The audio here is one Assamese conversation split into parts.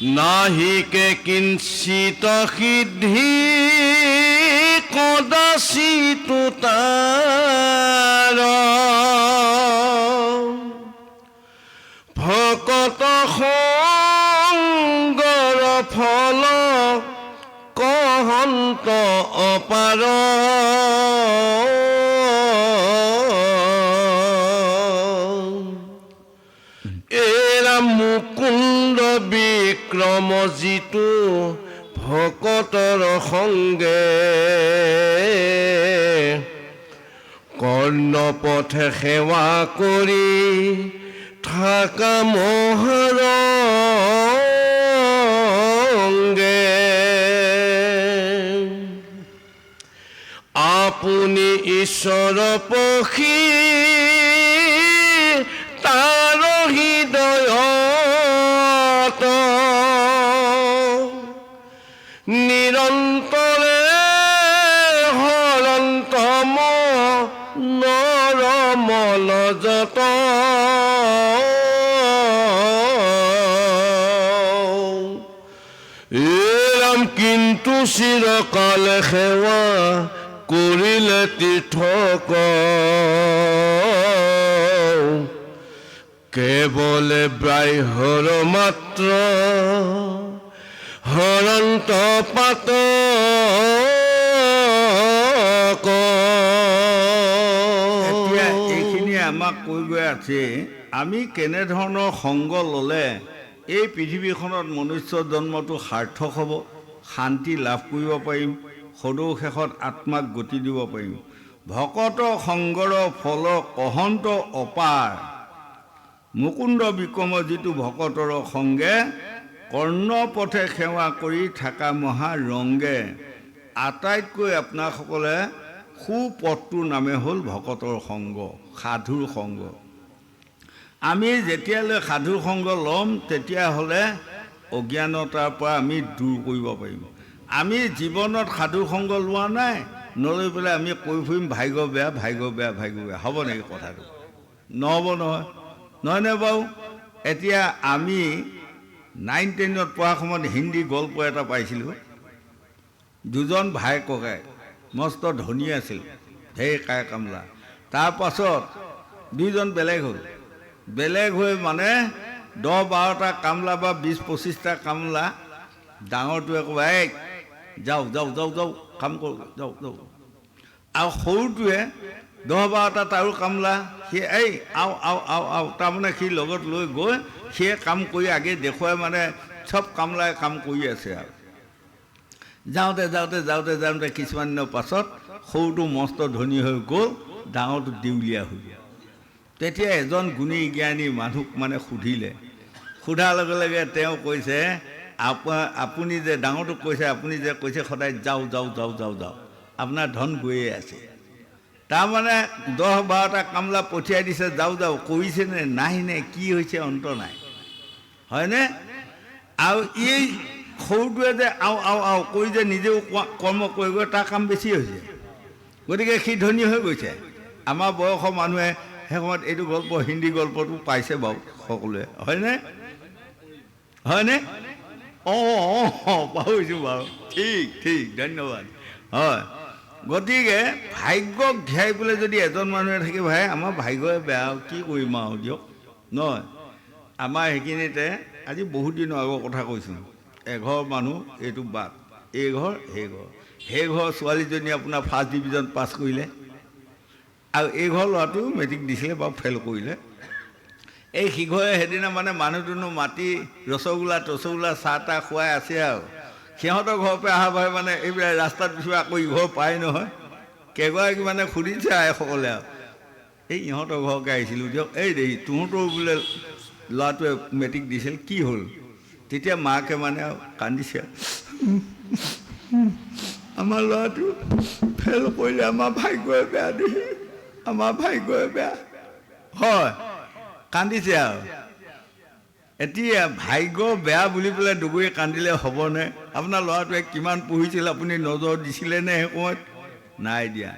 নাহিকে কিঞ্চিত সিদ্ধি কদাচিত তাৰ ভকত সংগৰ ফল কহন্ত অপাৰ এৰা মুকুন্দ বিক্ৰম যিটো ভকতৰ সংগে কৰ্ণপথে সেৱা কৰি থাকা মহাৰংগে আপুনি ঈশ্বৰ পখী তাৰ হৃদয়ত নিৰন্তৰে হৰন্তম নৰমল যত এৰাম কিন্তু চিৰকাল সেৱা কৰিলে তীৰ্থক কেৱলে ব্ৰাহ্যৰ মাত্ৰ হৰন্ত পাত এতিয়া এইখিনি আমাক কৈ গৈ আছে আমি কেনেধৰণৰ সংগ ল'লে এই পৃথিৱীখনত মনুষ্য জন্মটো সাৰ্থক হ'ব, শান্তি লাভ কৰিব পাৰিম, সদৌ শেষত আত্মাক গতি দিব পাৰিম। ভকত সংগৰ ফল কহন্ত অপাৰ মুকুন্দ বিক্ৰম যিটো ভকতৰ সংগে কৰ্ণপথে সেৱা কৰি থকা মহাৰংগে আটাইতকৈ আপোনাসকলে সুপথটোৰ নামে হ'ল ভকতৰ সংগ, সাধুৰ সংগ। আমি যেতিয়ালৈ সাধুৰ সংগ ল'ম তেতিয়াহ'লে অজ্ঞানতাৰ পৰা আমি দূৰ কৰিব পাৰিম। আমি জীৱনত সাধুৰ সংগ লোৱা নাই, নলৈ পেলাই আমি কৈ ফুৰিম ভাগ্য বেয়া ভাগ্য বেয়া ভাগ্য বেয়া। হ'ব নেকি কথাটো? নহ'ব নহয়, নহয়নে বাৰু? এতিয়া আমি 9-10ত পঢ়া সময়ত হিন্দী গল্প এটা পাইছিলোঁ। দুজন ভাই ককাই মস্ত ধনী আছিল, ঢেৰ কাই কামলা। তাৰপাছত দুইজন বেলেগ হ'ল, বেলেগ হৈ মানে 10-12টা কামলা বা 20-25টা কামলা। ডাঙৰটোৱে ক'ব এই যাওঁ যাওঁ যাওঁ যাওঁ কাম কৰোঁ যাওঁ যাওঁ, আৰু সৰুটোৱে 10-12টা তাৰো কামলা, সি এই আও আও আও আও, তাৰমানে সি লগত লৈ গৈ সিয়ে কাম কৰি আগে দেখুৱাই, মানে চব কামলাই কাম কৰি আছে। আৰু যাওঁতে যাওঁতে যাওঁতে যাওঁতে কিছুমান দিনৰ পাছত সৰুটো মস্ত ধনী হৈ গ'ল, ডাঙৰটো দেউলীয়া হৈ গ'ল। তেতিয়া এজন গুণী জ্ঞানী মানুহক মানে সুধিলে, সোধাৰ লগে লগে তেওঁ কৈছে আপুনি যে ডাঙৰটোক কৈছে, আপুনি যে কৈছে সদায় যাওঁ যাওঁ যাওঁ যাওঁ যাওঁ, আপোনাৰ ধন গৈয়ে আছে। তাৰমানে 10-12টা কামলা পঠিয়াই দিছে যাওঁ যাওঁ, কৰিছেনে নাই নে কি হৈছে অন্ত নাই, হয়নে? আৰু এই সৰুটোৱে যে আও আও আও কৰি যে নিজেও কৰ্ম কৰি গৈ তাৰ কাম বেছি হৈছে, গতিকে সি ধনী হৈ গৈছে। আমাৰ বয়সৰ মানুহে সেই সময়ত এইটো গল্প, হিন্দী গল্পটো পাইছে বাৰু সকলোৱে, হয়নে? হয়নে? অঁ পাহৰিছোঁ বাৰু, ঠিক ঠিক, ধন্যবাদ। হয়, গতিকে ভাগ্যক ঘেৰাই পেলাই যদি এজন মানুহে থাকি ভাই আমাৰ ভাগ্যই বেয়া, কি কৰিম আৰু দিয়ক নহয়। আমাৰ সেইখিনিতে আজি বহুত দিনৰ আগৰ কথা কৈছোঁ, এঘৰ মানুহ, এইটো বাট, এই ঘৰ সেই ঘৰ, সেই ঘৰ ছোৱালীজনী আপোনাৰ ফাৰ্ষ্ট ডিভিজন পাছ কৰিলে, আৰু এই ঘৰ ল'ৰাটো মেট্ৰিক দিছিলে বাৰু ফেইল কৰিলে। এই সিঘৰে সেইদিনা মানে মানুহ দুনুহ মাতি ৰসগোল্লা টচগোল্লা চাহ তাহ খুৱাই আছে। আৰু সিহঁতৰ ঘৰৰ পৰা অহা ভাই মানে এইবিলাক ৰাস্তাত পিছুৱা আকৌ ইঘৰ পায় নহয়, কেইগৰাকী মানে সুধিছে আইসকলে, আৰু এই ইহঁতৰ ঘৰকে আহিছিলোঁ দিয়ক, এই দেই তহঁতৰ বোলে ল'ৰাটোৱে মেট্ৰিক দিছিল, কি হ'ল? তেতিয়া মাকে মানে কান্দিছে, আমাৰ ল'ৰাটো ফেইল কৰিলে, আমাৰ ভাগ্যই বেয়া দেই, আমাৰ ভাগ্যই বেয়া। হয়, কান্দিছে। আৰু এতিয়া ভাগ্য বেয়া বুলি পেলাই দুগুৰি কান্দিলে হ'বনে? আপোনাৰ ল'ৰাটোৱে কিমান পঢ়িছিল আপুনি নজৰ দিছিলেনে সেই সময়ত? নাই দিয়া।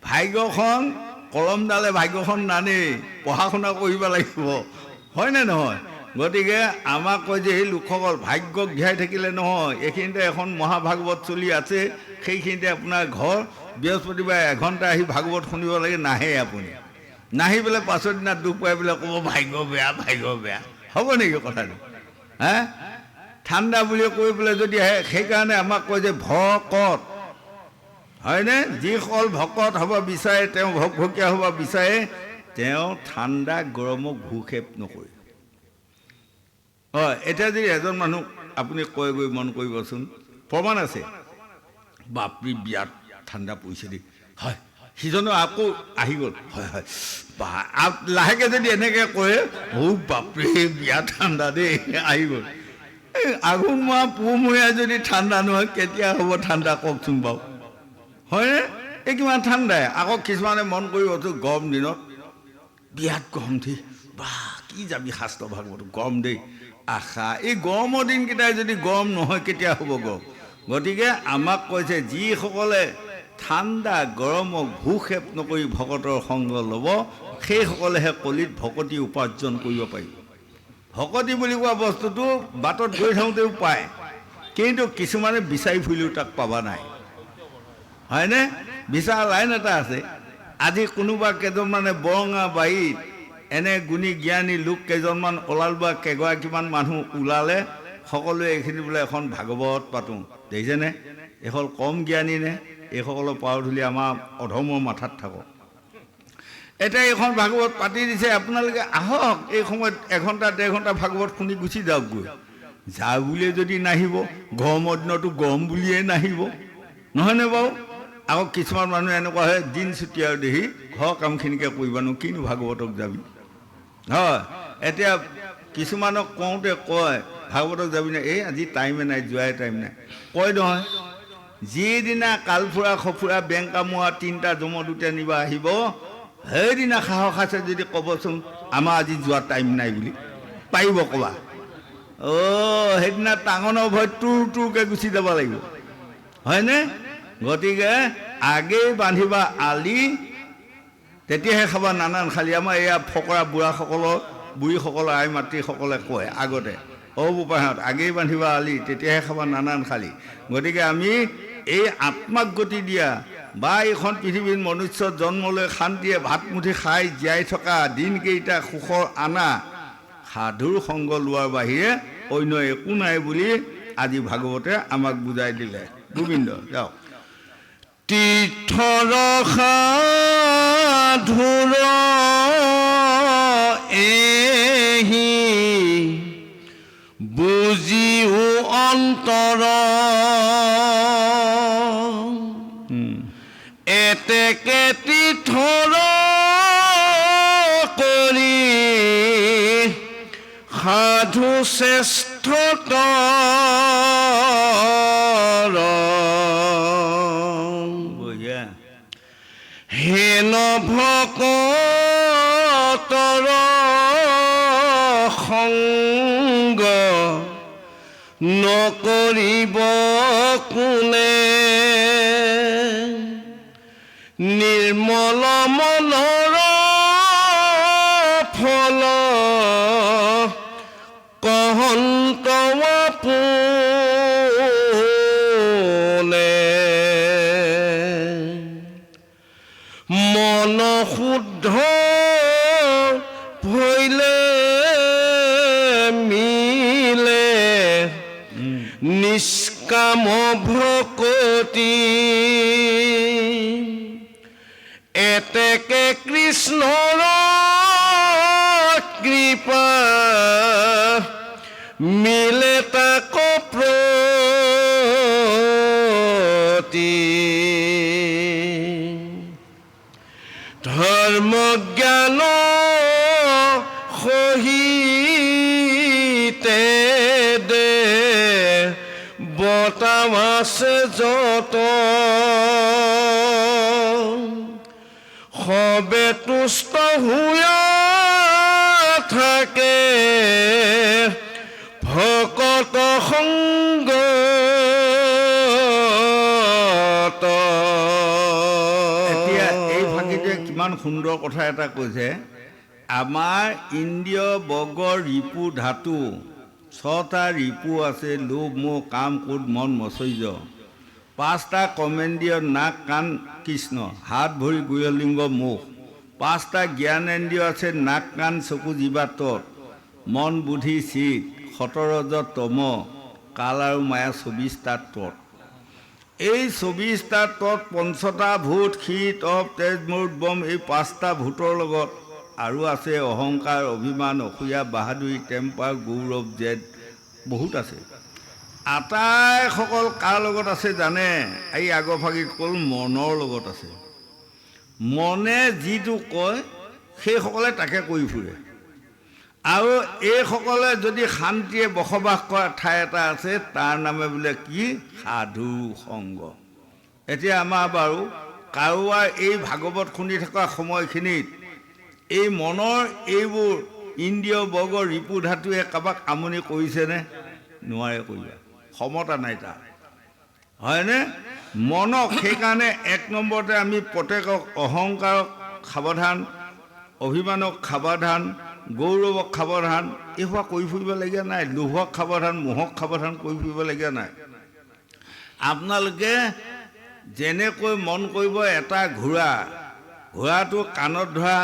ভাগ্যখন কলমডালে ভাগ্যখন নানেই, পঢ়া শুনা কৰিব লাগিব, হয়নে নহয়? গতিকে আমাক কয় যে সেই লোকসকল ভাগ্যক ঘূৰাই থাকিলে নহয় এইখিনিতে এখন মহাভাগৱত চলি আছে সেইখিনিতে আপোনাৰ ঘৰ বৃহস্পতিবাৰে এঘণ্টা আহি ভাগৱত শুনিব লাগে নাহে আপুনি নাহি পেলাই পাছৰ দিনা দুখ পাই পেলাই ক'ব ভাগ্য বেয়া হ'ব নেকি কথাটো হে ঠাণ্ডা বুলি কৈ পেলাই যদি আহে সেইকাৰণে আমাক কয় যে ভকত হয়নে যিসকল ভকত হ'ব বিচাৰে তেওঁ ভকভকীয়া হ'ব বিচাৰে তেওঁ ঠাণ্ডা গৰমক ভূক্ষেপ নকৰে হয় এতিয়া যদি এজন মানুহ আপুনি কয় গৈ মন কৰিবচোন প্ৰমাণ আছে বাপৰি বিয়াত ঠাণ্ডা পৰিছে দেই হয় সিজনো আকৌ আহি গ'ল হয় হয় বা লাহেকৈ যদি এনেকৈ কয় বাপৰি বিয়া ঠাণ্ডা দেই আহি গ'ল এই আঘোণ মাহ পুহমহীয়া যদি ঠাণ্ডা নহয় কেতিয়া হ'ব ঠাণ্ডা কওকচোন বাৰু হয়নে এই কিমান ঠাণ্ডাই আকৌ কিছুমানে মন কৰিবচোন গৰম দিনত বিয়াত গৰম দেই বা কি যাবি শাস্ত্ৰ ভাগৱত গৰম দেই আশা এই গৰমৰ দিনকেইটাই যদি গৰম নহয় কেতিয়া হ'ব গৰম গতিকে আমাক কৈছে যিসকলে ঠাণ্ডা গৰমক ভূক্ষেপ নকৰি ভকতৰ সংগ ল'ব সেইসকলেহে কলিত ভকতি উপাৰ্জন কৰিব পাৰিব ভকতি বুলি কোৱা বস্তুটো বাটত গৈ থাকোঁতেও পায় কিন্তু কিছুমানে বিচাৰি ফুৰিলেও তাক পাবা নাই হয়নে বিচাৰ লাইন এটা আছে আজি কোনোবা কেইজনমানে বৰঙা বাৰীত এনে গুণী জ্ঞানী লোক কেইজনমান ওলাল বা কেইগৰাকীমান মানুহ ওলালে সকলোৱে এইখিনি বোলে এখন ভাগৱত পাতোঁ দেখিছেনে এইসকল কম জ্ঞানী নে এইসকলৰ পাৰধূলি আমাৰ অধৰ্মৰ মাথাত থাকক এতিয়া এইখন ভাগৱত পাতি দিছে আপোনালোকে আহক এই সময়ত এঘণ্টা ডেৰ ঘণ্টা ভাগৱত শুনি গুচি যাওকগৈ যা বুলিয়ে যদি নাহিব গৰমৰ দিনতো গৰম বুলিয়ে নাহিব নহয়নে বাৰু আকৌ কিছুমান মানুহ এনেকুৱা হয় দিন ছুটি আৰু দেহি ঘৰৰ কামখিনিকে কৰিবানো কিনো ভাগৱতক যাবি হয় এতিয়া কিছুমানক কওঁতে কয় ভাগৱতক যাবি নে এই আজি টাইমে নাই যোৱাই টাইম নাই কয় নহয় যিদিনা কালফুৰা খফুৰা বেং কামোৰা তিনিটা জমদূতে নিব আহিব সেইদিনা সাহস আছে যদি ক'বচোন আমাৰ আজি যোৱা টাইম নাই বুলি পাৰিব ক'বা সেইদিনা টাঙনৰ ভয় টুৰ টুৰকৈ গুচি যাব লাগিব হয়নে গতিকে আগেই বান্ধিবা আলি তেতিয়াহে খাবা নানান খালি আমাৰ এয়া ফকৰা বুঢ়ীসকলৰ আই মাতৃসকলে কয় আগতে বোপাহঁত আগেই বান্ধিবা আলি তেতিয়াহে খাবা নানান খালি গতিকে আমি এই আত্মাক গতি দিয়া বা এইখন পৃথিৱীত মনুষ্য জন্মলৈ শান্তিয়ে ভাতমুঠি খাই জীয়াই থকা দিনকেইটা সুখৰ আনা সাধুৰ সংগ লোৱাৰ বাহিৰে অন্য একো নাই বুলি আজি ভাগৱতে আমাক বুজাই দিলে গোবিন্দ যাওক তীৰ্থৰ সাধুৰ এহি বুজিও অন্তৰ এতেকে তীৰ্থৰ কৰি সাধু শ্ৰেষ্ঠতৰ হেন ভকতৰ সংগ নকৰিব কোনে নিৰ্মল মনৰ ফল কহন্ত পোনে মন শুদ্ধ ভৈলে মিলে নিষ্কাম ভকতি এতেকে কৃষ্ণৰ কৃপা মিলে তাক প্ৰতি ধৰ্ম জ্ঞান সহিতে দে বতাম আছে যত সবে তুষ্ট হুয়া থাকে ভকত সংগ এতিয়া এই ভাগিটোৱে কিমান সুন্দৰ কথা এটা কৈছে আমাৰ ইন্দ্ৰিয় বৰ্গৰ ৰিপু ধাতু 6টা ৰিপু আছে লোভ মোহ কাম ক্ৰোধ মন মচৰ্য 5টা কৰ্মেন্দ্ৰিয় নাক কাণ কৃষ্ণ হাত ভৰি গুহলিংগ মুখ 5টা জ্ঞানেন্দ্ৰিয় আছে নাক কাণ চকু জিভা তত মন বুদ্ধি চিত 17 তম কাল আৰু মায়া 24টা তত এই 24টা তত পঞ্চটা ভূত শীত তপ তেজ মূৰ্ত বম এই 5টা ভূতৰ লগত আৰু আছে অহংকাৰ অভিমান অসূয়া বাহাদুৰি টেম্পাৰ গৌৰৱ জেদ বহুত আছে আটাইসকল কাৰ লগত আছে জানে এই আগৰভাগিত ক'ল মনৰ লগত আছে মনে যিটো কয় সেইসকলে তাকে কৰি ফুৰে আৰু এইসকলে যদি শান্তিয়ে বসবাস কৰা ঠাই এটা আছে তাৰ নামে বোলে কি সাধু সংগ এতিয়া আমাৰ বাৰু কাৰোবাৰ এই ভাগৱত শুনি থকা সময়খিনিত এই মনৰ এইবোৰ ইন্দ্ৰিয় বৰ্গৰ ৰিপু ধাতুৱে কাৰোবাক আমনি কৰিছেনে নোৱাৰে কৰিবা ক্ষমতা নাই তাৰ হয়নে মনক সেইকাৰণে 1 নম্বৰতে আমি প্ৰত্যেকক অহংকাৰক সাৱধান অভিমানক সাৱধান গৌৰৱক সাৱধান এইসোপা কৰি ফুৰিবলগীয়া নাই লোভক সাৱধান মোহক সাৱধান কৰি ফুৰিবলগীয়া নাই আপোনালোকে যেনেকৈ মন কৰিব এটা ঘোঁৰাটো কাণত ধৰা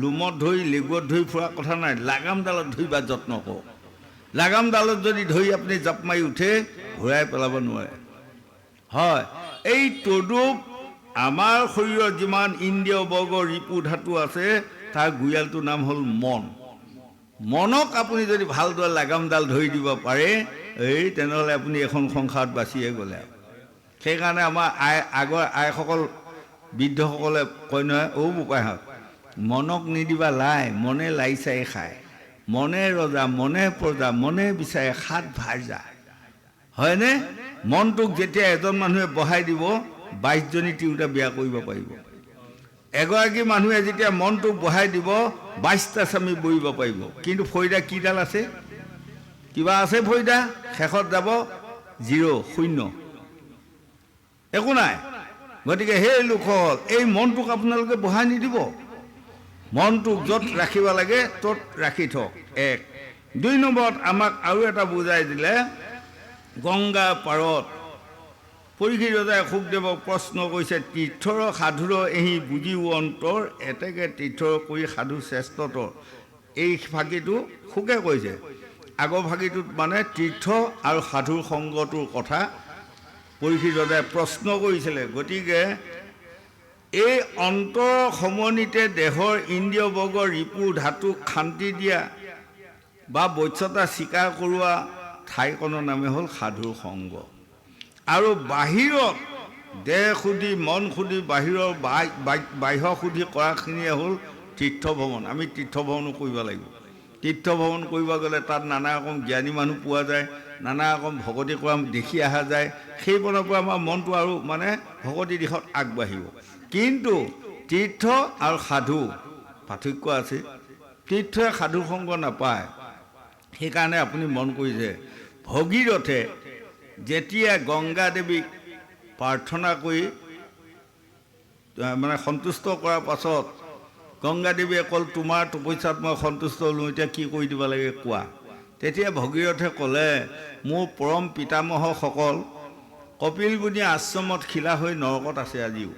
লোমত ধৰি লেগুত ধৰি ফুৰা কথা নাই লাগামডালত ধৰিবা যত্ন কৰক লাগামডালত যদি ধৰি আপুনি জাপ মাৰি উঠে ঘূৰাই পেলাব নোৱাৰে হয় এই তদুপ আমাৰ শৰীৰৰ যিমান ইন্দ্ৰিয় বৰ্গৰ ৰিপু ধাতু আছে তাৰ গুৰিয়ালটোৰ নাম হ'ল মন মনক আপুনি যদি ভালদৰে লাগামডাল ধৰি দিব পাৰে এই তেনেহ'লে আপুনি এখন সংসাৰত বাচিয়ে গ'লে সেইকাৰণে আমাৰ আগৰ আইসকল বৃদ্ধসকলে কয় নহয় বোপাইহঁত মনক নিদিবা লাই মনে লাই চাই খায় মনে ৰজা মনে প্ৰজা মনে বিচাৰে সাত ভাৰ যায় হয়নে মনটোক যেতিয়া এজন মানুহে বহাই দিব 22জনী তিৰোতা বিয়া কৰিব পাৰিব এগৰাকী মানুহে যেতিয়া মনটোক বহাই দিব 22টা স্বামী বহিব পাৰিব কিন্তু ফৈদা কিডাল আছে কিবা আছে ফৈদা শেষত যাব 0 একো নাই গতিকে সেই লোকসকল এই মনটোক আপোনালোকে বহাই নিদিব মনটোক য'ত ৰাখিব লাগে ত'ত ৰাখি থওক 1 2 নম্বৰত আমাক আৰু এটা বুজাই দিলে গংগা পাৰত পৰীক্ষিত ৰজাই শুকদেৱক প্ৰশ্ন কৰিছে তীৰ্থৰ সাধুৰ এহি বুজিও অন্তৰ এতেকে তীৰ্থৰ কৰি সাধু শ্ৰেষ্ঠতৰ এই ভাগিটো শুকে কৈছে আগৰ ভাগিটোত মানে তীৰ্থ আৰু সাধুৰ সংগটোৰ কথা পৰীক্ষিত ৰজাই প্ৰশ্ন কৰিছিলে গতিকে এই অন্তৰ সমনিতে দেহৰ ইন্দ্ৰিয় বৰ্গৰ ৰিপু ধাতুক শান্তি দিয়া বা বৈশ্যতা স্বীকাৰ কৰোৱা ঠাইখনৰ নামে হ'ল সাধুৰ সংগ আৰু বাহিৰত দেহ শুদ্ধি মন শুদ্ধি বাহিৰৰ বাহ্য শুদ্ধি কৰাখিনিয়ে হ'ল তীৰ্থ ভ্ৰমণ আমি তীৰ্থ ভ্ৰমণো কৰিব লাগিব তীৰ্থ ভ্ৰমণ কৰিব গ'লে তাত নানা ৰকম জ্ঞানী মানুহ পোৱা যায় নানা ৰকম ভকতি কৰা দেখি অহা যায় সেইবোৰৰ পৰা আমাৰ মনটো আৰু মানে ভকতি দিশত আগবাঢ়িব কিন্তু তীৰ্থ আৰু সাধু পাৰ্থক্য আছে তীৰ্থই সাধু সংগ নাপায় সেইকাৰণে আপুনি মন কৰিছে ভগীৰথে যেতিয়া গংগা দেৱীক প্ৰাৰ্থনা কৰি মানে সন্তুষ্ট কৰাৰ পাছত গংগা দেৱীয়ে অকল তোমাৰ তপস্যাত মই সন্তুষ্ট হ'লোঁ এতিয়া কি কৰি দিব লাগে কোৱা তেতিয়া ভগীৰথে ক'লে মোৰ পৰম পিতামহসকল কপিলমুনি আশ্ৰমত শিলা হৈ নৰকত আছে আজিও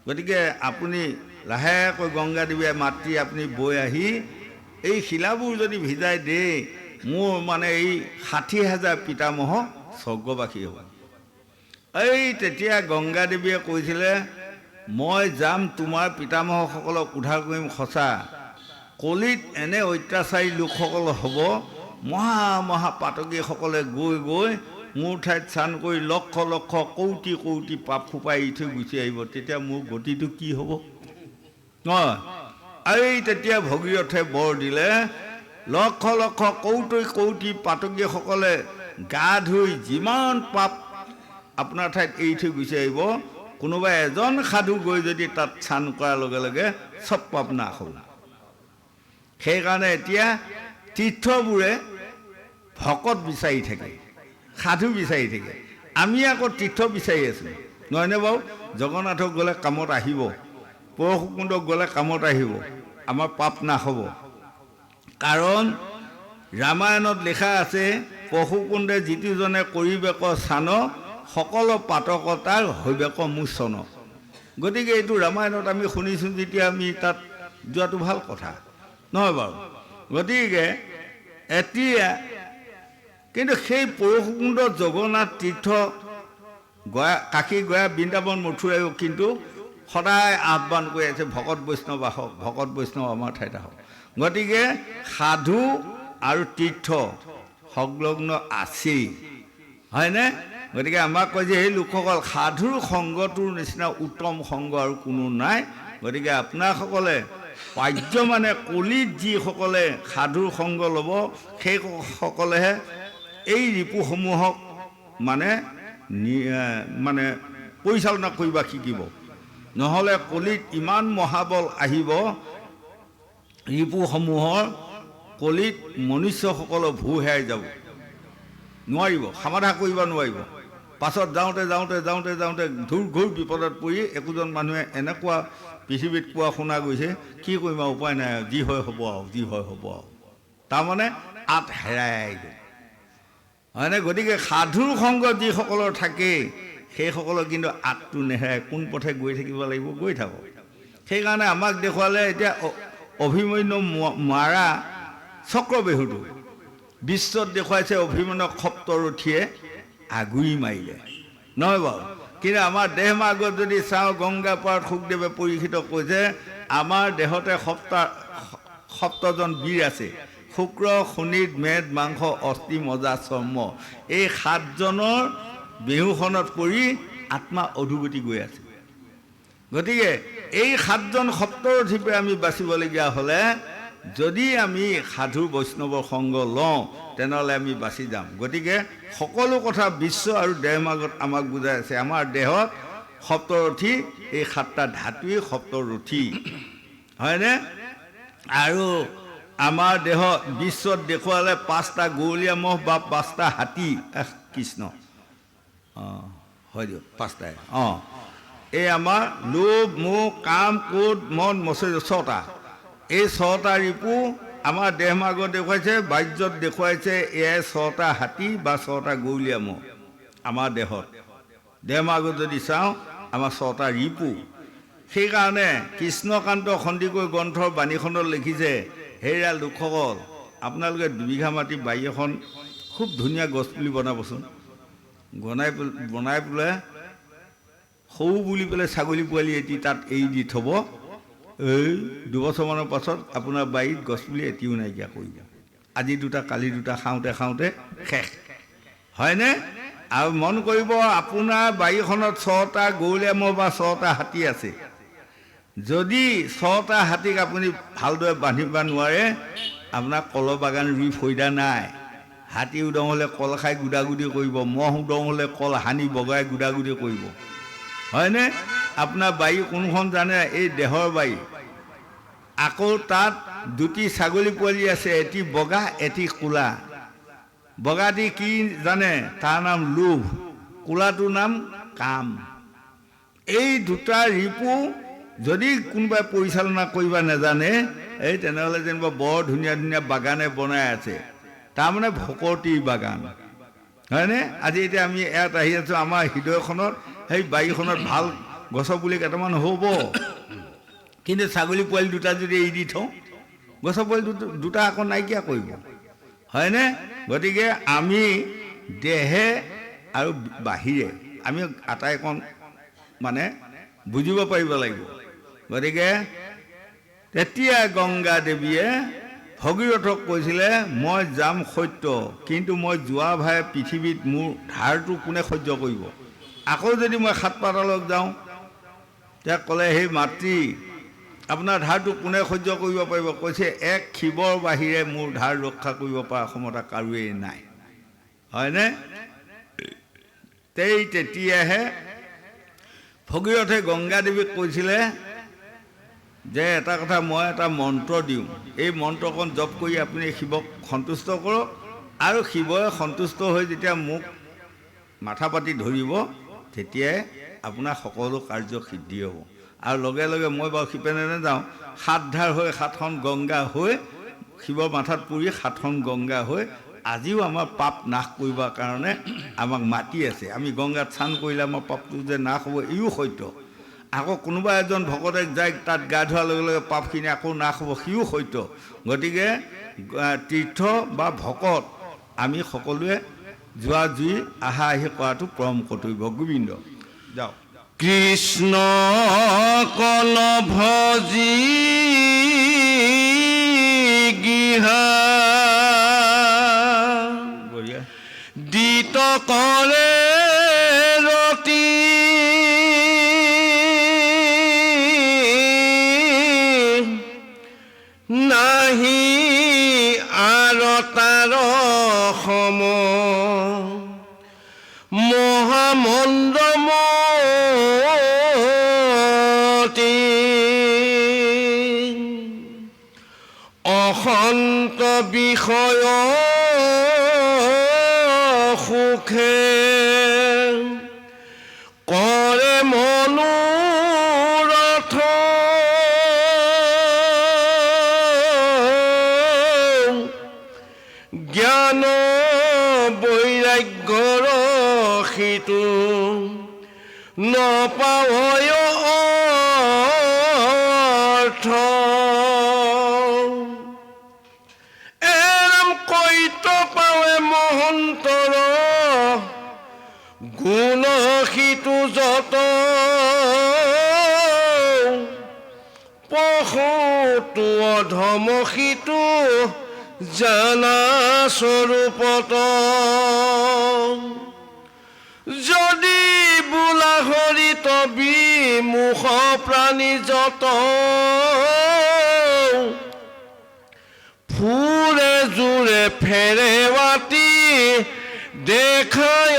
গতিকে আপুনি লাহেকৈ গংগা দেৱীয়ে মাতৃ আপুনি বৈ আহি এই শিলাবোৰ যদি ভিজাই দিয়ে মোৰ মানে এই 60,000 পিতামহ স্বৰ্গবাসী হ'ব এই তেতিয়া গংগা দেৱীয়ে কৈছিলে মই যাম তোমাৰ পিতামহসকলক উদ্ধাৰ কৰিম সঁচা কলিত এনে অত্যাচাৰী লোকসকল হ'ব মহা পাতকীসকলে গৈ গৈ মোৰ ঠাইত স্নান কৰি লক্ষ লক্ষ কৌটি কৌটি পাপ সোপাই এৰি থৈ গুচি আহিব তেতিয়া মোৰ গতিটো কি হ'ব নহয় এই তেতিয়া ভগীৰথে বৰ দিলে লক্ষ লক্ষ কৌটি কৌটি পাতকীসকলে গা ধুই যিমান পাপ আপোনাৰ ঠাইত এৰি থৈ গুচি আহিব কোনোবা এজন সাধু গৈ যদি তাত স্নান কৰাৰ লগে লগে চব পাপ নাশ হ'ব সেইকাৰণে এতিয়া তীৰ্থবোৰে ভকত বিচাৰি থাকে সাধু বিচাৰি থাকে আমি আকৌ তীৰ্থ বিচাৰি আছোঁ নহয়নে বাৰু জগন্নাথক গ'লে কামত আহিব পৰশুকুণ্ডক গ'লে কামত আহিব আমাৰ পাপ নাশ হ'ব কাৰণ ৰামায়ণত লিখা আছে পশুকুণ্ডে যিটোজনে কৰিবেক স্থান সকলো পাতকতাৰ হৈবেক মোচন। গতিকে এইটো ৰামায়ণত আমি শুনিছোঁ যেতিয়া আমি তাত যোৱাটো ভাল কথা নহয় বাৰু। গতিকে এতিয়া কিন্তু সেই পৰশুকুণ্ড জগন্নাথ তীৰ্থ গয়া কাশী গয়া বৃন্দাবন মথুৰাইও কিন্তু সদায় আহ্বান কৰি আছে ভকত বৈষ্ণৱ আহক, ভকত বৈষ্ণৱ আমাৰ ঠাইত আহক। গতিকে সাধু আৰু তীৰ্থ সংলগ্ন আছেই হয়নে? গতিকে আমাক কয় যে সেই লোকসকল সাধুৰ সংগটোৰ নিচিনা উত্তম সংগ আৰু কোনো নাই। গতিকে আপোনাসকলে পাৰ্য মানে কলিত যিসকলে সাধুৰ সংগ ল'ব সেইসকলেহে এই ৰিপুসমূহক মানে পৰিচালনা কৰিব শিকিব। নহ'লে কলিত ইমান মহাবল আহিব ৰিপুসমূহৰ কলিত মনুষ্যসকলৰ ভূ হেৰাই যাব, নোৱাৰিব, সমাধা কৰিব নোৱাৰিব। পাছত যাওঁতে যাওঁতে যাওঁতে যাওঁতে ঘূৰ বিপদত পৰি একোজন মানুহে এনেকুৱা পৃথিৱীত কোৱা শুনা গৈছে, কি কৰিম আৰু উপায় নাই, যি হয় হ'ব আৰু, যি হয় হ'ব আৰু, তাৰমানে আত হেৰাই গ'ল হয়নে? গতিকে সাধুৰ সংগ যিসকলৰ থাকে সেইসকলৰ কিন্তু আতটো নেহেৰাই, কোন পথে গৈ থাকিব লাগিব গৈ থাকক। সেইকাৰণে আমাক দেখুৱালে এতিয়া অভিমন্যু মাৰা চক্ৰবেহুটো বিশ্বত দেখুৱাইছে অভিমন্যুক সপ্তৰথীয়ে আগুৰি মাৰিলে নহয় বাৰু। কিন্তু আমাৰ দেহ মাৰ্গত যদি চাওঁ গংগা পাৰত শুকদেৱে পৰীক্ষিত কৈছে আমাৰ দেহতে সপ্তজন বীৰ আছে, শুক্ৰ শনিত মেদ মাংস অস্থি মজা চৰ্ম। এই 7জনৰ বেহুখনত পৰি আত্মা অধোগতি গৈ আছে। গতিকে এই 7জন সপ্তৰথীৰ পৰা আমি বাচিবলগীয়া হ'লে যদি আমি সাধু বৈষ্ণৱৰ সংগ লওঁ তেনেহ'লে আমি বাচি যাম। গতিকে সকলো কথা বিশ্ব আৰু দেহ মাৰ্গত আমাক বুজাই আছে। আমাৰ দেহত সপ্তৰথী, এই 7টা ধাতুৱেই সপ্তৰথী হয়নে? আৰু আমাৰ দেহত বিশ্বত দেখুৱালে 5টা গৌলীয়া মহ বা 5টা হাতী। কৃষ্ণ হয় দিয়ক 5টাই। এই আমাৰ লোভ মোহ কাম ক্ৰোধ মন মচৰ্য 6টা। এই 6টা ৰিপু আমাৰ দেহ মাৰ্গত দেখুৱাইছে, বাহ্যত দেখুৱাইছে এয়াই 6টা হাতী বা 6টা গৌলীয়া মহ। আমাৰ দেহত দেহ মাৰ্গত যদি চাওঁ আমাৰ 6টা ৰিপু। সেইকাৰণে কৃষ্ণকান্ত সন্দিকৈ গ্ৰন্থৰ বাণীখনত লিখিছে, হেৰা লোকসকল আপোনালোকে 2 বিঘা মাটি বাৰী এখন খুব ধুনীয়া গছপুলি বনাবচোন, বনাই পেলাই সৰু বুলি পেলাই ছাগলী পোৱালি এটি তাত এৰি দি থ'ব। এই 2 বছৰমানৰ পাছত আপোনাৰ বাৰীত গছপুলি এটিও নাইকিয়া কৰিব। আজি 2টা কালি 2টা খাওঁতে খাওঁতে শেষ হয়নে? আৰু মন কৰিব আপোনাৰ বাৰীখনত 6টা গৌলীয়া মহ বা 6টা হাতী আছে। যদি 6টা হাতীক আপুনি ভালদৰে বান্ধিব নোৱাৰে আপোনাৰ কলৰ বাগান ৰুই ফৈদা নাই। হাতী উদং হ'লে কল খাই গুদাগুদি কৰিব, মহ উদং হ'লে কল সানি বগাই গুদাগুদি কৰিব হয়নে? আপোনাৰ বাৰী কোনখন জানে? এই দেহৰ বাৰী। আকৌ তাত 2টি ছাগলী পোৱালি আছে, এটি বগা এটি ক'লা। বগাটি কি জানে? তাৰ নাম লোভ, ক'লাটোৰ নাম কাম। এই 2টা ৰিপু যদি কোনোবাই পৰিচালনা কৰিব নাজানে এই তেনেহ'লে যেনিবা বৰ ধুনীয়া ধুনীয়া বাগানে বনাই আছে, তাৰমানে ভকতিৰ বাগান হয়নে? আজি এতিয়া আমি ইয়াত আহি আছোঁ, আমাৰ হৃদয়খনত সেই বাৰীখনত ভাল গছৰ পুলি কেইটামান হ'ব, কিন্তু ছাগলী পোৱালি 2টা যদি এৰি দি থওঁ গছৰ পোৱালি 2টা আকৌ নাইকিয়া কৰিব হয়নে? গতিকে আমি দেহে আৰু বাহিৰে আমি আটাইকণ মানে বুজিব পাৰিব লাগিব। গতিকে তেতিয়া গংগা দেৱীয়ে ভগীৰথক কৈছিলে, মই যাম সত্য, কিন্তু মই যোৱা ভাই পৃথিৱীত মোৰ ধাৰটো কোনে সহ্য কৰিব? আকৌ যদি মই 7 পাতালত যাওঁ তেওঁ ক'লে, সেই মাতৃ আপোনাৰ ধাৰটো কোনে সহ্য কৰিব পাৰিব? কৈছে, এক শিৱৰ বাহিৰে মোৰ ধাৰ ৰক্ষা কৰিব পৰা ক্ষমতা কাৰোৱেই নাই হয়নে? তেতিয়াহে ভগীৰথে গংগা দেৱীক কৈছিলে যে এটা কথা, মই এটা মন্ত্ৰ দিওঁ, এই মন্ত্ৰখন জপ কৰি আপুনি শিৱক সন্তুষ্ট কৰক, আৰু শিৱই সন্তুষ্ট হৈ যেতিয়া মোক মাথা পাতি ধৰিব তেতিয়াই আপোনাৰ সকলো কাৰ্য সিদ্ধি হ'ব। আৰু লগে লগে মই বাৰু সিপেনে নাযাওঁ, 7 ধাৰ হৈ 7খন গংগা হৈ শিৱৰ মাথাত পৰি 7খন গংগা হৈ আজিও আমাৰ পাপ নাশ কৰিবৰ কাৰণে আমাক মাতি আছে। আমি গংগাত স্নান কৰিলে আমাৰ পাপটো যে নাশ হ'ব ইও সত্য। আকৌ কোনোবা এজন ভকতে যায় তাত গা ধোৱাৰ লগে লগে পাপখিনি আকৌ নাশ হ'ব সিও সত্য। গতিকে তীৰ্থ বা ভকত আমি সকলোৱে যোৱা জুই আহা আহি কৰাটো পৰম কৰ্তব্য। গোবিন্দ যাওক। কৃষ্ণ কল ভজি গিহা দিত কৰে ৰতি নাহি আৰ তাৰ সম মহামণ্ডমতি অসন্ত বিষয় সুখে কৰে মনোৰথ জ্ঞান বৈৰাগ্যৰ সিটো নপাৱয় অৰ্থ এৰাম কৈত পাৱে মহন্তৰ গুণ সিটো যত পশুটো অধম সিটো জানা স্বৰূপত যদি বোলা হৰি তবি মুখ প্ৰাণী যত ফুৰে জোৰে ফেৰেৱাতি দেখায়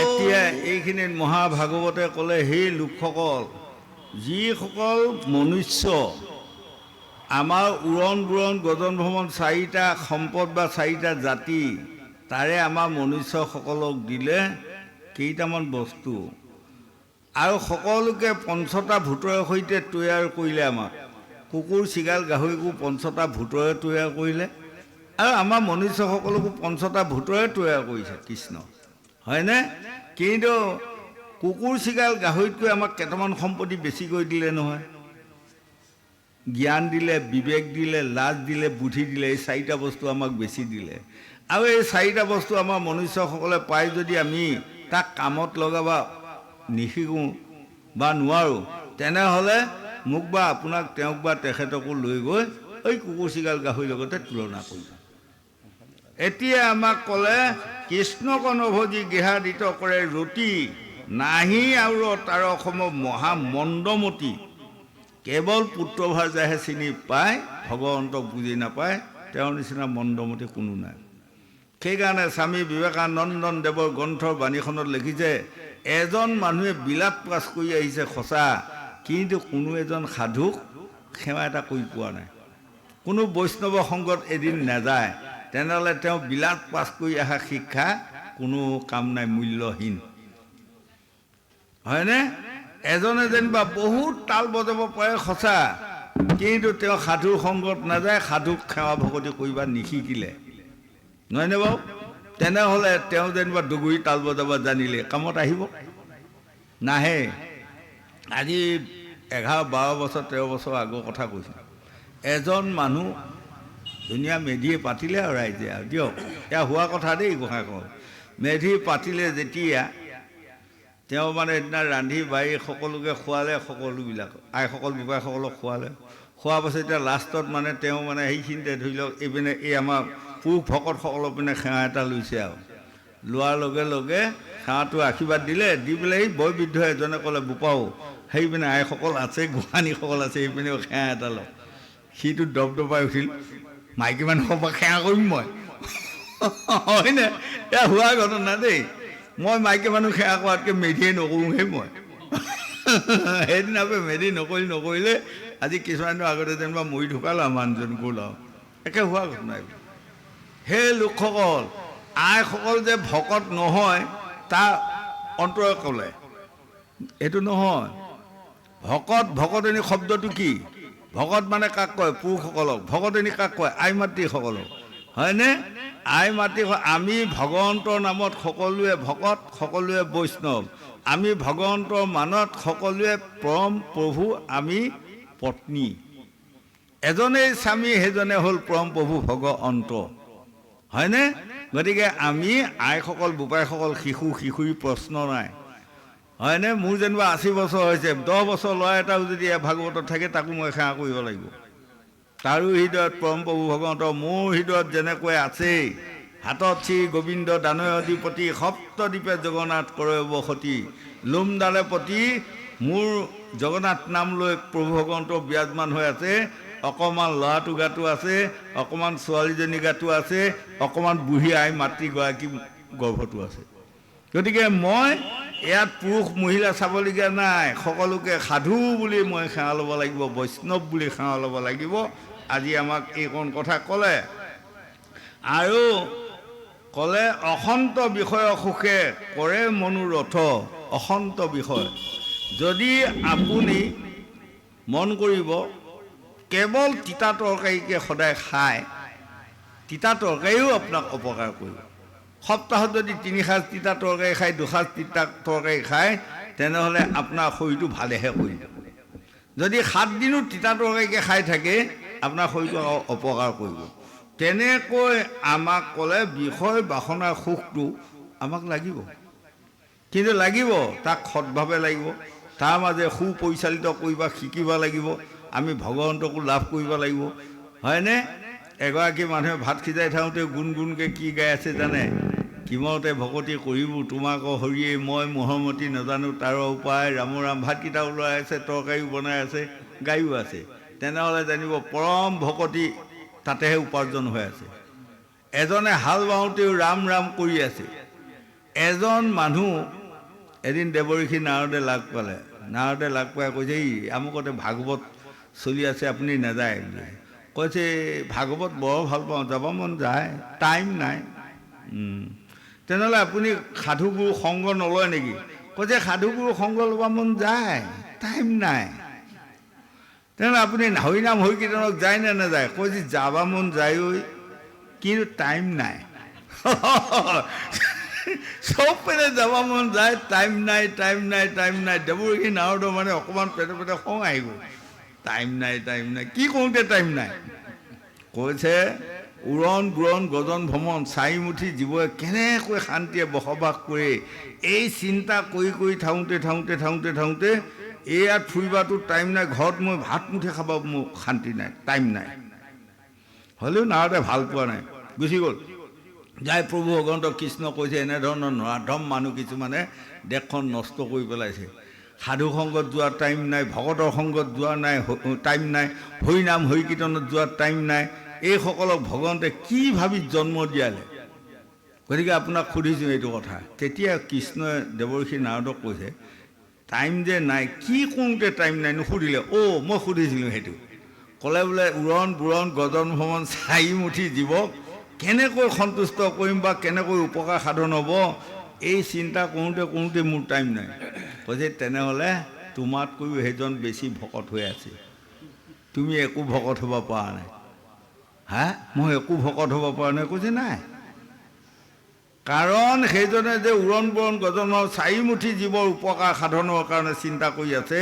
এতিয়া এইখিনিত মহাভাগৱতে ক'লে সেই লোকসকল যিসকল মনুষ্য আমাৰ উৰণ বুৰণ গজন ভ্ৰমণ 4টা সম্পদ বা 4টা জাতি তাৰে আমাৰ মনুষ্যসকলক দিলে কেইটামান বস্তু আৰু সকলোকে 5টা ভূতৰৰ সৈতে তৈয়াৰ কৰিলে। আমাক কুকুৰ চিগাল গাহৰিকো 5টা ভূতৰে তৈয়াৰ কৰিলে আৰু আমাৰ মনুষ্যসকলকো 5টা ভূতৰে তৈয়াৰ কৰিছে কৃষ্ণ, হয়নে? কিন্তু কুকুৰ চিগাল গাহৰিতকৈ আমাক কেইটামান সম্পত্তি বেছি কৰি দিলে নহয়। জ্ঞান দিলে, বিবেক দিলে, লাজ দিলে, বুদ্ধি দিলে, এই 4টা বস্তু আমাক বেছি দিলে। আৰু এই 4টা বস্তু আমাৰ মনুষ্যসকলে পাই যদি আমি তাক কামত লগাব নিশিকোঁ বা নোৱাৰোঁ তেনেহ'লে মোক বা আপোনাক তেওঁক বা তেখেতকো লৈ গৈ এই কুকুৰ চিগাল গাহৰিৰ লগতে তুলনা কৰিব। এতিয়া আমাক ক'লে কৃষ্ণক নভজি গেহাদিত কৰে ৰতি নাহি আৰু তাৰ অসম মহামণ্ডমতি কেৱল পুত্ৰভাৰ্যাহে চিনি পায়, ভগৱন্তক বুজি নাপায়, তেওঁৰ নিচিনা মণ্ডমতি কোনো নাই। সেইকাৰণে স্বামী বিবেকানন্দন দেৱৰ গ্ৰন্থৰ বাণীখনত লিখিছে এজন মানুহে বিলাত পাছ কৰি আহিছে সঁচা, কিন্তু কোনো এজন সাধুক সেৱা এটা কৰি পোৱা নাই। কোনো বৈষ্ণৱ সংগত এদিন নাযায়, তেনেহ'লে তেওঁ বিলাত পাছ কৰি অহা শিক্ষা কোনো কাম নাই, মূল্যহীন, হয়নে? এজনে যেনিবা বহুত তাল বজাব পাৰে সঁচা, কিন্তু তেওঁ সাধুৰ সংগত নাযায়, সাধুক সেৱা ভকতি কৰিব নিশিকিলে, নহয়নে বাৰু? তেনেহ'লে তেওঁ যেনিবা দুগুৰি তাল বজাব জানিলে কামত আহিব? নাহে। আজি 11, 12 বছৰ 13 বছৰ আগৰ কথা কৈছোঁ। এজন মানুহ ধুনীয়া মেধিয়ে পাতিলে আৰু ৰাইজে আৰু দিয়ক, এয়া হোৱা কথা দেই গোসাঁইখন। মেধি পাতিলে যেতিয়া তেওঁ মানে সেইদিনা ৰান্ধি বাঢ়ি সকলোকে খোৱালে, সকলোবিলাক আইসকল বোপাইসকলক খোৱালে। খোৱাৰ পাছত এতিয়া লাষ্টত মানে তেওঁ মানে সেইখিনিতে ধৰি লওক এইপিনে এই আমাৰ পুৰুষ ভকতসকলৰ পিনে সেৱা এটা লৈছে আৰু লোৱাৰ লগে লগে সেৱাটো আশীৰ্বাদ দিলে, দি পেলাই সেই বয়বৃদ্ধ এজনে ক'লে বোপাও সেইপিনে আইসকল আছে, গোহানীসকল আছে, সেইপিনেও সেৱা এটা লওক। সিটো দপদপাই উঠিল, মাইকী মানুহৰ পৰা সেৱা কৰিম মই, হয়নে? এয়া হোৱা ঘটনা দেই। মই মাইকী মানুহ সেৱা কৰাতকৈ মেধিয়ে নকৰোঁহে মই। সেইদিনাপে মেধি নকৰিলে আজি কিছুমানৰ আগতে যেনিবা মৰি ঢুকাল আৰু মানুহজন গ'ল আৰু একে হোৱা ঘটনা। সেই লোকসকল আইসকল যে ভকত নহয় তাৰ অন্তৰে ক'লে এইটো নহয় ভকত ভকতনী শব্দটো কি ভকত মানে কাক কয় পুৰুষসকলক ভকতনী কাক কয় আই মাতৃসকলক হয়নে আই মাতৃ আমি ভগৱন্তৰ নামত সকলোৱে ভকত সকলোৱে বৈষ্ণৱ আমি ভগৱন্তৰ মানত সকলোৱে পৰম প্ৰভু আমি পত্নী এজনেই স্বামী সেইজনে হ'ল পৰম প্ৰভু ভগৱন্ত হয়নে গতিকে আমি আইসকল বোপাইসকল শিশুৰ প্ৰশ্ন নাই হয়নে মোৰ যেনিবা 80 বছৰ হৈছে 10 বছৰ ল'ৰা এটাও যদি ভাগৱতত থাকে তাকো মই সেৱা কৰিব লাগিব তাৰো হৃদয়ত পৰম প্ৰভু ভগৱন্ত মোৰ হৃদয়ত যেনেকৈ আছেই হাতত শ্ৰী গোবিন্দ দানয় অধিপতি সপ্তদ্বীপে জগন্নাথ কৰে বসতি লোমডালে প্ৰতি মোৰ জগন্নাথ নাম লৈ প্ৰভু ভগৱন্ত বিৰাজমান হৈ আছে অকণমান ল'ৰাটো গাটো আছে অকণমান ছোৱালীজনী গাটো আছে অকণমান বুঢ়ী আই মাতৃগৰাকী গৰ্ভটো আছে গতিকে মই ইয়াত পুৰুষ মহিলা চাবলগীয়া নাই সকলোকে সাধু বুলি মই সেৱা ল'ব লাগিব বৈষ্ণৱ বুলি সেৱা ল'ব লাগিব আজি আমাক এইকণ কথা ক'লে আৰু ক'লে অসন্ত বিষয় সুখে কৰে মনোৰথ অসন্ত বিষয় যদি আপুনি মন কৰিব কেৱল তিতা তৰকাৰীকে সদায় খায় তিতা তৰকাৰীও আপোনাক অপকাৰ কৰিব সপ্তাহত যদি 3 সাঁজ তিতা তৰকাৰী খায় 2 সাঁজ তিতা তৰকাৰী খায় তেনেহ'লে আপোনাৰ শৰীৰটো ভালেহে কৰিব যদি 7 দিনো তিতা তৰকাৰীকে খাই থাকে আপোনাৰ শৰীৰটো অপকাৰ কৰিব তেনেকৈ আমাক ক'লে বিষয় বাসনাৰ সুখটো আমাক লাগিব কিন্তু লাগিব তাক সৎভাৱে লাগিব তাৰ মাজে সুপৰিচালিত কৰিব শিকিব লাগিব আমি ভগৱন্তকো লাভ কৰিব লাগিব হয়নে এগৰাকী মানুহে ভাত সিজাই থাকোঁতে গুণগুণকৈ কি গাই আছে জানে কিমতে ভকতি কৰিব তোমাক হৰিয়ে মই মোহমতি নাজানো তাৰ উপায় ৰাম ৰাম ভাতকেইটা ওলাই আছে তৰকাৰীও বনাই আছে গায়ো আছে তেনেহ'লে জানিব পৰম ভকতি তাতেহে উপাৰ্জন হৈ আছে এজনে হাল বাওঁতেও ৰাম ৰাম কৰি আছে এজন মানুহ এদিন দেৱঋষি নাৰদে লাগ পাই কৈছে এই আমুকতে ভাগৱত চলি আছে আপুনি নাযায় বুলি কৈছে ভাগৱত বৰ ভাল পাওঁ যাব মন যায় টাইম নাই তেনেহ'লে আপুনি সাধুগুৰু সংগ নলয় নেকি কৈছে সাধুগুৰু সংগ ল'ব মন যায় টাইম নাই তেনেহ'লে আপুনি হৰিনাম হৰি কীৰ্তনক যায় নে নাযায় কৈছে যাব মন যায়ও কিন্তু টাইম নাই চব পেলে যাব মন যায় টাইম নাই দেৱঋষি নাৰদৰ মানে অকণমান পেটে খং আহিব টাইম নাই কি কৰোঁতে টাইম নাই কৈছে উৰণ বুৰণ গজন ভ্ৰমণ চাৰিমুঠি জীৱই কেনেকৈ শান্তিয়ে বসবাস কৰে এই চিন্তা কৰি থাকোঁতে ইয়াত ফুৰিবাটো টাইম নাই ঘৰত মই ভাত মুঠি খাব মোৰ শান্তি নাই টাইম নাই হ'লেও নাৰদে ভাল পোৱা নাই গুচি গ'ল যাই প্ৰভু ভগৱন্ত কৃষ্ণ কৈছে এনেধৰণৰ নৰাধম মানুহ কিছুমানে দেশখন নষ্ট কৰি পেলাইছে সাধু সংগত যোৱাৰ টাইম নাই ভকতৰ সংগত যোৱা নাই টাইম নাই হৰিনাম হৰি কীৰ্তনত যোৱাৰ টাইম নাই এইসকলক ভগৱন্তে কি ভাবি জন্ম দিয়ালে গতিকে আপোনাক সুধিছোঁ এইটো কথা তেতিয়া কৃষ্ণই দেৱঋষি নাৰদক কৈছে টাইম যে নাই কি কৰোঁতে টাইম নাই নুসুধিলে মই সুধিছিলোঁ সেইটো ক'লে বোলে উৰণ বুৰণ গজন ভ্ৰমণ চাৰিমুঠি জীৱক কেনেকৈ সন্তুষ্ট কৰিম বা কেনেকৈ উপকাৰ সাধন হ'ব এই চিন্তা কৰোঁতে মোৰ টাইম নাই কৈছে তেনেহ'লে তোমাতকৈও সেইজন বেছি ভকত হৈ আছে তুমি একো ভকত হ'ব পৰা নাই মই একো ভকত হ'ব পৰা নাই কৈছে নাই কাৰণ সেইজনে যে উৰণ বুৰণ গজনৰ চাৰিমুঠি জীৱৰ উপকাৰ সাধনৰ কাৰণে চিন্তা কৰি আছে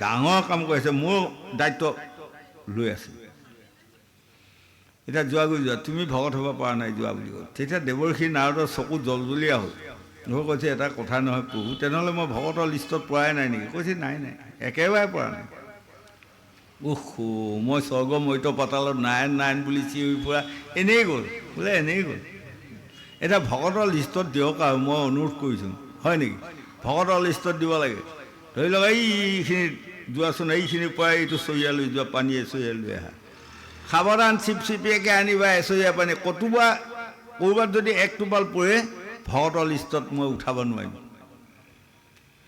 ডাঙৰ কাম কৰিছে মোৰ দায়িত্ব লৈ আছে এতিয়া যোৱা তুমি ভকত হ'ব পৰা নাই যোৱা বুলি কয় তেতিয়া দেৱঋষি নাৰদৰ চকু জলজলীয়া হ'ল কৈছে এটা কথা নহয় প্ৰভু তেনেহ'লে মই ভকতৰ লিষ্টত পৰাই নাই নেকি কৈছে নাই একেবাৰে পৰা নাই মই স্বৰ্গ মৈত পাতালত নাৰায়ণ বুলি চিঞৰি পৰা এনেই গ'ল বোলে এনেই গ'ল এতিয়া ভকতৰ লিষ্টত দিয়ক আৰু মই অনুৰোধ কৰিছোঁ হয় নেকি ভকতৰ লিষ্টত দিব লাগে ধৰি লওক এইখিনি যোৱাচোন এইখিনিৰ পৰাই এইটো চৰিয়া লৈ যোৱা পানী এচৰিয়া লৈ আহা সাৱধান চিপচিপিয়াকৈ আনিবা এচৰিয়া পানী ক'ৰবাত যদি এক টোপাল পৰে ভকতৰ লিষ্টত মই উঠাব নোৱাৰিম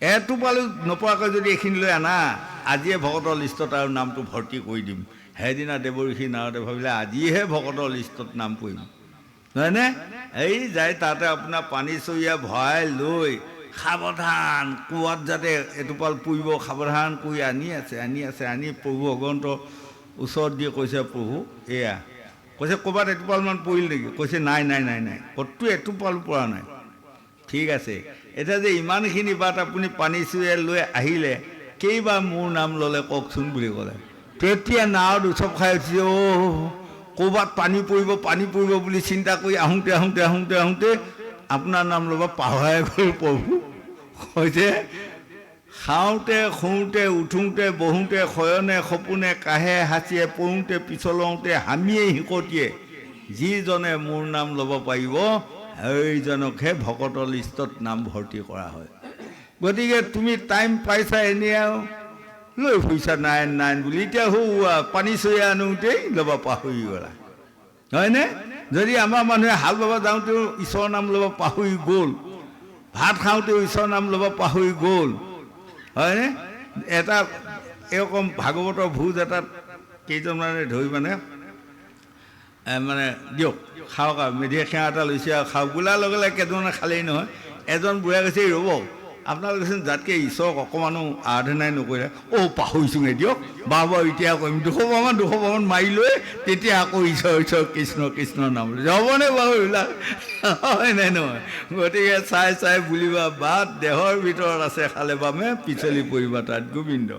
এটোপালো নপৰাকৈ যদি এইখিনি লৈ আনা আজিয়ে ভকতৰ লিষ্টত আৰু নামটো ভৰ্তি কৰি দিম সেইদিনা দেৱঋষি নাৰদে ভাবিলে আজিহে ভকতৰ লিষ্টত নাম পৰিম নহয়নে? এই যাই তাতে আপোনাৰ পানী চৰিয়া ভৰাই লৈ সাৱধান কুঁৱাত যাতে এটোপাল পৰিব সাৱধান কৰি আনি প্ৰভু ভগৱন্তৰ ওচৰত দি কৈছে, প্ৰভু এয়া কৈছে ক'ৰবাত এটোপালমান পৰিল নেকি? কৈছে নাই ক'তো এটোপাল পৰা নাই। ঠিক আছে, এতিয়া যে ইমানখিনি বাট আপুনি পানী চৰিয়া লৈ আহিলে কেইবাৰ মোৰ নাম ল'লে কওকচোন বুলি ক'লে। তেতিয়া নাৱত উৎসৱ খাই উঠিছে। ক'ৰবাত পানী পৰিব বুলি চিন্তা কৰি আহোঁতে আপোনাৰ নাম ল'ব পাহৰাই গ'ল প্ৰভু। কৈছে খাওঁতে শুওঁতে উঠোঁতে বহোঁতে শয়নে সপোনে কাহে হাঁচিয়ে পৰোঁতে পিছলওঁতে হামিয়ে হিকটিয়ে যিজনে মোৰ নাম ল'ব পাৰিব সেইজনকহে ভকতৰ লিষ্টত নাম ভৰ্তি কৰা হয়। গতিকে তুমি টাইম পাইছা এনেই আৰু লৈ ফুৰিছা নাইন বুলি, এতিয়া পানী চৰিয়া আনোতেই ল'ব পাহৰি গ'লা, হয়নে? যদি আমাৰ মানুহে হাল বাব যাওঁতেও ঈশ্বৰৰ নাম ল'ব পাহৰি গ'ল, ভাত খাওঁতেও ঈশ্বৰৰ নাম ল'ব পাহৰি গ'ল, হয়নে? এটা এৰকম ভাগৱতৰ ভোজ এটাত কেইজনমানে ধৰি মানে দিয়ক খাওক আৰু মেধিয়ে সেৱা এটা লৈছে আৰু খাওক বোলাৰ লগে লগে কেইজনমানে খালেই নহয়। এজন বুঢ়াই কৈছে, ৰ'ব আপোনালোকেচোন যাতকৈ ঈশ্বৰক অকণমানো আৰাধনাই নকৰিলে। পাহৰিছোঁগৈ দিয়ক, বাৰু এতিয়া কৰিম। 200 মাৰি লৈ তেতিয়া আকৌ ঈশ্বৰ কৃষ্ণ নাম লৈছে। হ'বনে বাৰু এইবিলাক? হয় নাই নহয়? গতিকে চাই বুলিবা বাট দেহৰ ভিতৰত আছে খালে বামে পিছলি পৰিবা তাত গোবিন্দ।